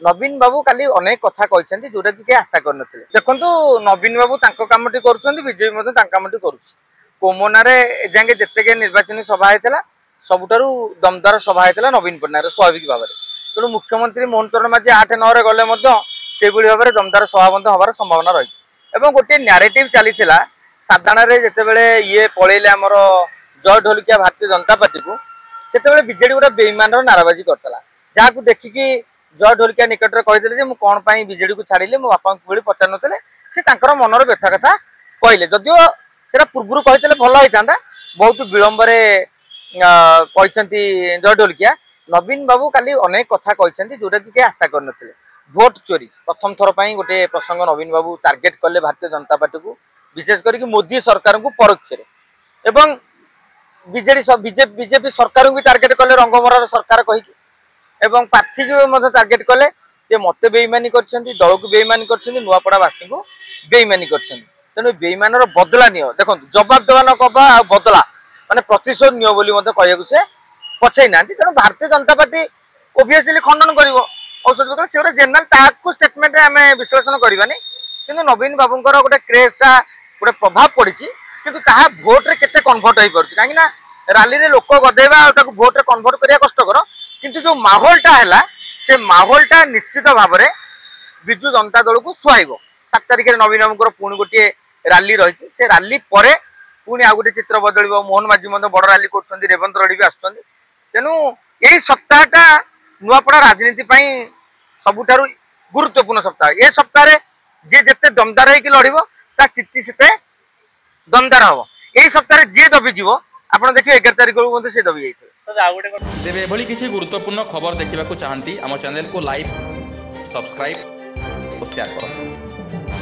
नवीन बाबू काली अनेक कथा कहते जोटा कि आशा कर देखु नवीन बाबू कामटी करजेपी कामटी कर कोमनार एजांगे जिते निर्वाचन सभा होता सबुठारु दमदार सभा होता नवीन पट्टनायक स्वाभाविक भाव में तेणु मुख्यमंत्री मोहन चरण माझी 8-9 गले भाव में दमदार सभा हबार संभावना रही गोटे न्यारेटिव चली साधारण जिते ये पलैले आमर जय ढोलिकिया भारतीय जनता पार्टी को से बीजेडी गोटे बेईमान नाराबाजी करता जहाँ देखिकी जय ढोलिकिया निकट में कही कौन बीजेडी को छाड़िले मो बापा पचार नुले से मनर व्यथा कथा कहले जदिव से पूर्व कही भल होता बहुत विलंब जय ढोलिकिया नवीन बाबू काली अनेक कथा कहते जोटा कि आशा कर भोट चोरी प्रथम थर पर गोटे प्रसंग नवीन बाबू टार्गेट कले भारतीय जनता पार्टी को विशेष करके मोदी सरकार को परोक्ष एवं बीजेपी सरकार को भी टार्गेट कले रंगमरार सरकार कहीकि एवं प्रार्थी को टार्गेट कले जे मत बेईमानी कर दल को बेईमानी कर नुआपड़ावासी को बेईमानी कर तेणु बेईमान बदला नियो देखो जवाब देवा न कबा बदला माने प्रतिशोध नियो बोली कहू से पछाई ना तेणु भारतीय जनता पार्टी ओबियसली खंडन कर औषध विकल से जेनराल ताकू स्टेटमेंट आम विश्लेषण करवानी कि नवीन बाबूंर गोटे क्रेजटा गोटे प्रभाव पड़ी कि भोट्रे के कन्भर्ट हो पार्टी कहीं रैली में लोक गदेवा भोट्रे कन्भर्ट करने कष्टर किंतु जो माहौलटा है से माहौलटा निश्चित भाव में विजु जनता दल को सुहाइब 7 तारिख नवीन बाबूंर पुणी गोटे रैली रही से रैली पर पुणी आ गए चित्र बदल मोहन माझी बड़ रैली कर रेवंत रेड्डी भी आसुँच तेणु यही सप्ताहटा नुआपड़ा राजनीति सबुठारु गुरुत्वपूर्ण सप्ताह ये सप्ताह जी जिते दमदार होकर लड़ब ता स्थिति से दमदार हम यही सप्ताह जी दबिज आप देखिए 11 तारिख को से दबी जाइए तेरे एभली किसी गुरुत्वपूर्ण खबर देखा चाहती आम चैनल को लाइक सब्सक्राइब और शेयर करो।